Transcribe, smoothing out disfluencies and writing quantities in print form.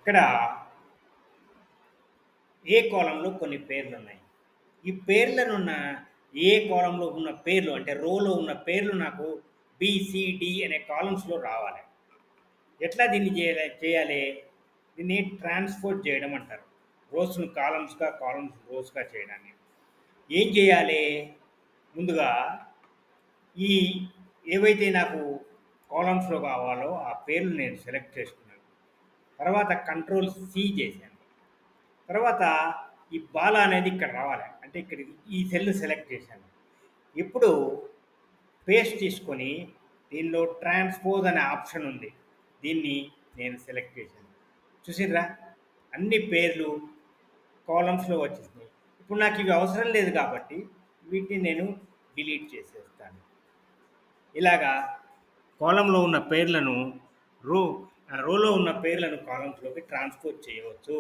ఇక్కడ ఏ కాలంలో కొన్ని పేర్లున్నాయి. ఈ పేర్లనున్న ఏ కాలంలో ఉన్న పేర్లు అంటే రోలో ఉన్న పేర్లు నాకు బి, సి, డి అనే కాలమ్స్‌లో రావాలి. ఎట్లా దీన్ని చేయాలి? దీన్ని ట్రాన్స్‌పోజ్ చేయడం అంటారు. రోస్‌ను కాలమ్స్‌గా, కాలమ్స్ రోస్‌గా చేయడాన్ని. ఏం చేయాలి? ముందుగా ఈ ఏవైతే నాకు కాలమ్స్‌లో కావాలో ఆ పేర్లు నేను సెలెక్ట్ చేసుకున్నాను. తర్వాత కంట్రోల్ సి చేశాను. తర్వాత ఈ బాల అనేది ఇక్కడ రావాలి. అంటే ఇక్కడ ఈ సెల్ సెలెక్ట్ చేశాను. ఇప్పుడు పేస్ట్ తీసుకొని దీనిలో ట్రాన్స్పోజ్ అనే ఆప్షన్ ఉంది. దీన్ని నేను సెలెక్ట్ చేశాను. చూసిండ్రా? అన్ని పేర్లు కాలమ్స్‌లో వచ్చేసినాయి. ఇప్పుడు నాకు ఇవి అవసరం లేదు కాబట్టి వీటిని నేను డిలీట్ చేసేస్తాను. ఇలాగా కాలంలో ఉన్న పేర్లను రో రోలో ఉన్న పేర్లను కాలమ్స్‌లోకి ట్రాన్స్‌పోజ్ చేయవచ్చు.